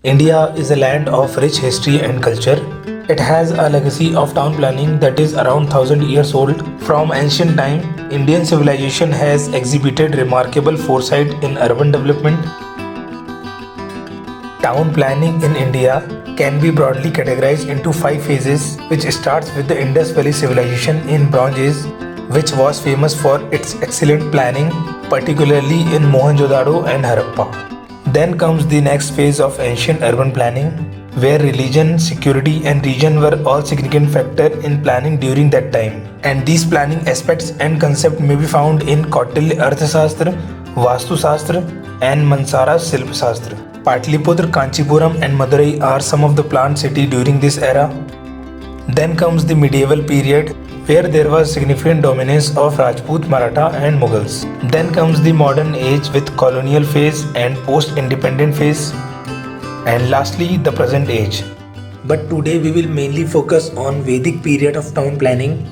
India is a land of rich history and culture. It has a legacy of town planning that is around 1000 years old. From ancient time, Indian civilization has exhibited remarkable foresight in urban development. Town planning in India can be broadly categorized into five phases, which starts with the Indus Valley civilization in Bronze Age, which was famous for its excellent planning, particularly in Mohenjo-daro and Harappa. Then comes the next phase of ancient urban planning, where religion, security, and region were all significant factors in planning during that time. And these planning aspects and concepts may be found in Kautilya Arthashastra, Vastu Shastra, and Mansara Silpa Shastra. Patliputra, Kanchipuram, and Madurai are some of the planned cities during this era. Then comes the medieval period, where there was significant dominance of Rajput, Maratha, and Mughals. Then comes the modern age with colonial phase and post-independent phase. And lastly, the present age. But today we will mainly focus on Vedic period of town planning.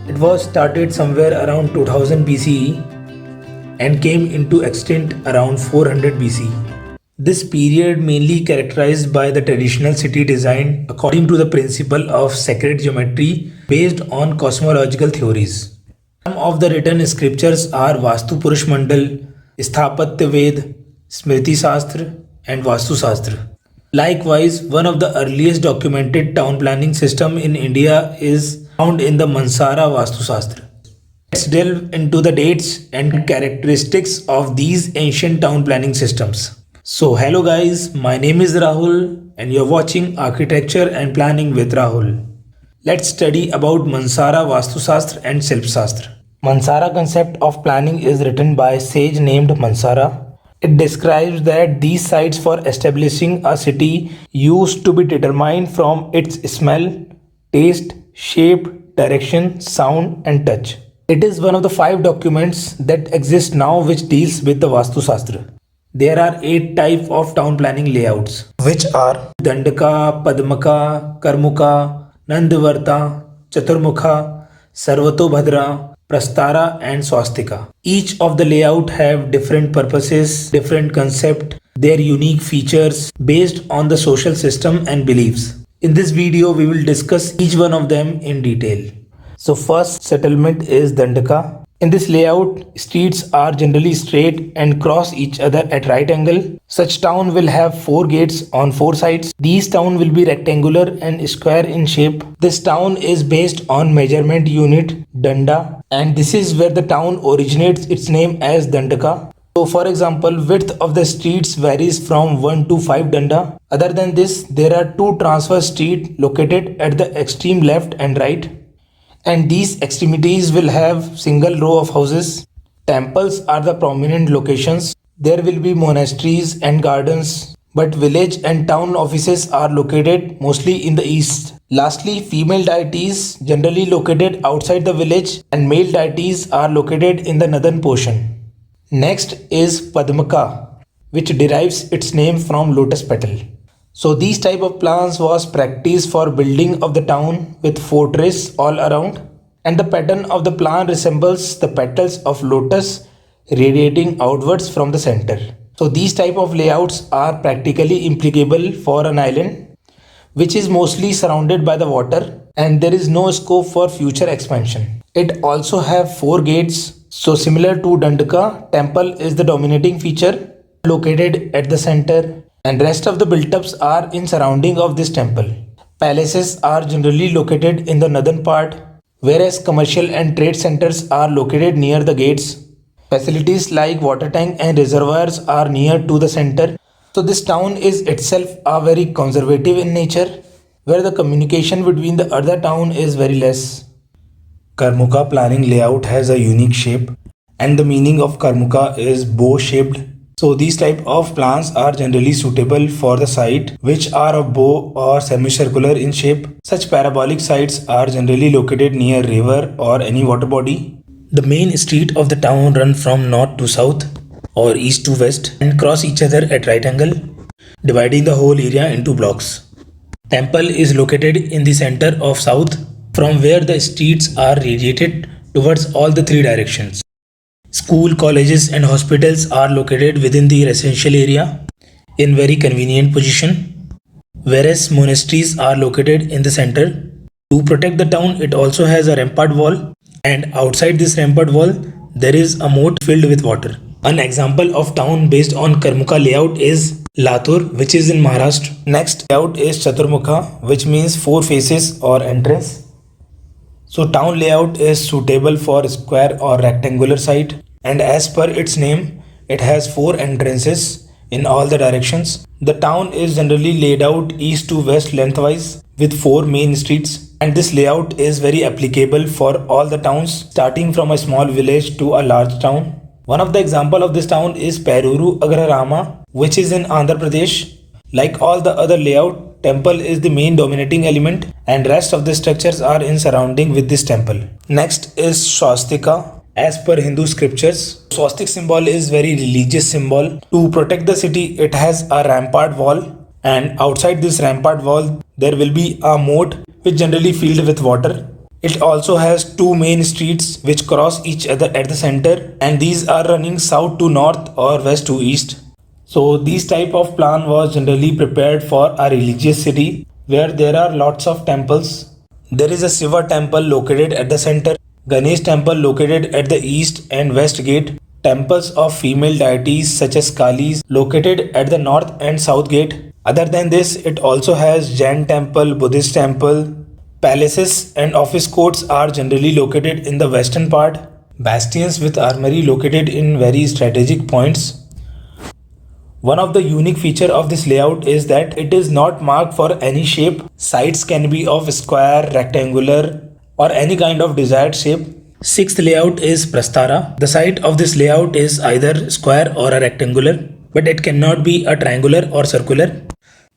It was started somewhere around 2000 BCE and came into extent around 400 BC. This period mainly characterized by the traditional city design according to the principle of sacred geometry based on cosmological theories. Some of the written scriptures are Vastu Purush Mandal, Sthapatya Ved, Smriti Shastra, and Vastu Shastra. Likewise, one of the earliest documented town planning system in India is found in the Mansara Vastu Shastra. Let's delve into the dates and characteristics of these ancient town planning systems. So hello guys, my name is Rahul and you're watching Architecture and Planning with Rahul. Let's study about Mansara Vastu Shastra and Silpa Shastra. Mansara concept of planning is written by a sage named Mansara. It describes that these sites for establishing a city used to be determined from its smell, taste, shape, direction, sound and touch. It is one of the 5 documents that exist now which deals with the Vastu Shastra. There are 8 types of town planning layouts, which are Dandaka, Padmaka, Karmukha, Nandyavarta, Chaturmukha, Sarvatobhadra, Prastara and Swastika. Each of the layout have different purposes, different concept, their unique features based on the social system and beliefs. In this video, we will discuss each one of them in detail. So first settlement is Dandaka. In this layout, streets are generally straight and cross each other at right angle. Such town will have 4 gates on 4 sides. These town will be rectangular and square in shape. This town is based on measurement unit Danda, and this is where the town originates its name as Dandaka. So for example, width of the streets varies from 1 to 5 Danda. Other than this, there are 2 transverse streets located at the extreme left and right. And these extremities will have single row of houses. Temples are the prominent locations. There will be monasteries and gardens, but village and town offices are located mostly in the east. Lastly, female deities generally located outside the village and male deities are located in the northern portion. Next is Padmaka, which derives its name from lotus petal. So these type of plans was practiced for building of the town with fortress all around, and the pattern of the plan resembles the petals of lotus radiating outwards from the center. So these type of layouts are practically implicable for an island which is mostly surrounded by the water and there is no scope for future expansion. It also have 4 gates. So similar to Dandaka, temple is the dominating feature located at the center, and rest of the built-ups are in surrounding of this temple. Palaces are generally located in the northern part, whereas commercial and trade centers are located near the gates. Facilities like water tank and reservoirs are near to the center. So this town is itself very conservative in nature, where the communication between the other town is very less. Karmukha planning layout has a unique shape, and the meaning of Karmukha is bow-shaped. So these type of plans are generally suitable for the site which are of bow or semicircular in shape. Such parabolic sites are generally located near river or any water body. The main street of the town run from north to south or east to west and cross each other at right angle, dividing the whole area into blocks. Temple is located in the center of south, from where the streets are radiated towards all the 3 directions. School, colleges and hospitals are located within the residential area in very convenient position. whereas monasteries are located in the center. To protect the town, it also has a rampart wall, and outside this rampart wall, there is a moat filled with water. An example of town based on Karmukha layout is Latur, which is in Maharashtra. Next layout is Chaturmukha, which means four faces or entrance. So town layout is suitable for square or rectangular site, and as per its name, it has four entrances in all the directions. The town is generally laid out east to west lengthwise with four main streets, and this layout is very applicable for all the towns starting from a small village to a large town. One of the example of this town is Peruru Agrarama, which is in Andhra Pradesh. Like all the other layout, temple is the main dominating element and rest of the structures are in surrounding with this temple. Next is Swastika. As per Hindu scriptures, swastik symbol is very religious symbol. To protect the city, it has a rampart wall, and outside this rampart wall, there will be a moat which generally filled with water. It also has two main streets which cross each other at the center, and these are running south to north or west to east. So this type of plan was generally prepared for a religious city where there are lots of temples. There is a Shiva temple located at the center, Ganesh temple located at the east and west gate, temples of female deities such as Kalis located at the north and south gate. Other than this, it also has Jain temple, Buddhist temple. Palaces and office courts are generally located in the western part. Bastions with armory located in very strategic points. One of the unique feature of this layout is that it is not marked for any shape. Sides can be of square, rectangular, or any kind of desired shape. Sixth layout is Prastara. The site of this layout is either square or a rectangular, but it cannot be a triangular or circular.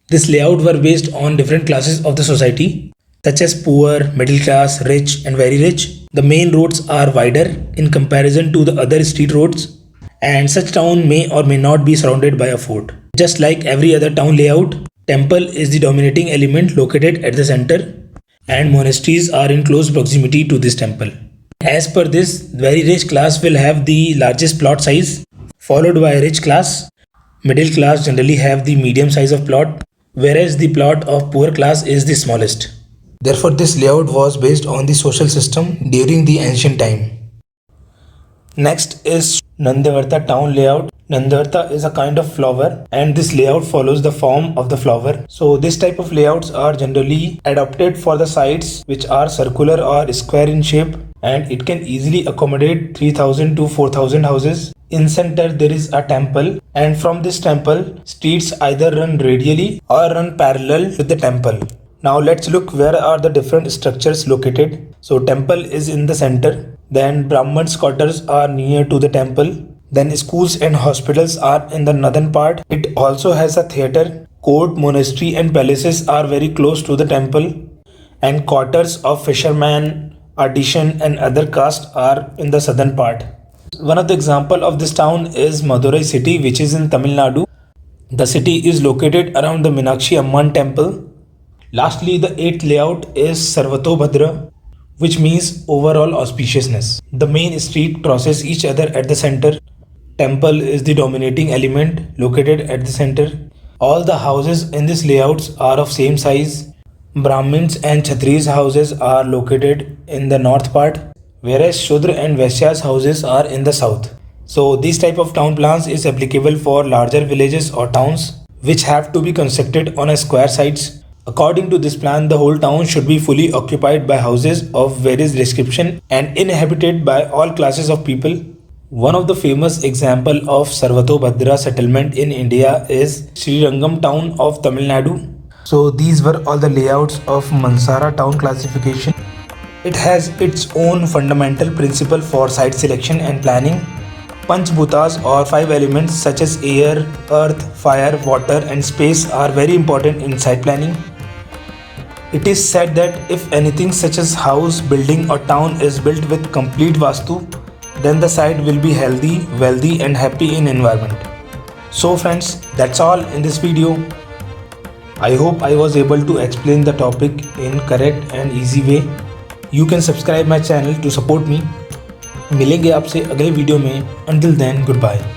This layout were based on different classes of the society, such as poor, middle class, rich, and very rich. The main roads are wider in comparison to the other street roads, and such town may or may not be surrounded by a fort. Just like every other town layout, temple is the dominating element located at the center, and monasteries are in close proximity to this temple. As per this, very rich class will have the largest plot size, followed by rich class. Middle class generally have the medium size of plot, whereas the plot of poor class is the smallest. Therefore, this layout was based on the social system during the ancient time. Next is Nandyavarta town layout. Nandyavarta is a kind of flower and this layout follows the form of the flower. So this type of layouts are generally adopted for the sites which are circular or square in shape, and it can easily accommodate 3000 to 4000 houses. In center there is a temple, and from this temple streets either run radially or run parallel with the temple. Now let's look where are the different structures located. So temple is in the center, then Brahmans quarters are near to the temple, then schools and hospitals are in the northern part. It also has a theatre, court, monastery and palaces are very close to the temple, and quarters of fishermen, artisan and other castes are in the southern part. One of the example of this town is Madurai city, which is in Tamil Nadu. The city is located around the Meenakshi Amman temple. Lastly, the eighth layout is Sarvatobhadra, which means overall auspiciousness. The main street crosses each other at the center. Temple is the dominating element located at the center. All the houses in this layouts are of same size. Brahmins and Kshatriyas houses are located in the north part, whereas Shudra and Vaishyas houses are in the south. So this type of town plans is applicable for larger villages or towns which have to be constructed on a square sites. According to this plan, the whole town should be fully occupied by houses of various description and inhabited by all classes of people. One of the famous example of Sarvatobhadra settlement in India is Srirangam town of Tamil Nadu. So these were all the layouts of Mansara town classification. It has its own fundamental principle for site selection and planning. Panchbhutas or five elements such as air, earth, fire, water and space are very important in site planning. It is said that if anything such as house, building or town is built with complete Vastu, then the site will be healthy, wealthy and happy in environment. So friends, that's all in this video. I hope I was able to explain the topic in correct and easy way. You can subscribe my channel to support me. मिलेंगे आपसे अगले video में. Until then, goodbye.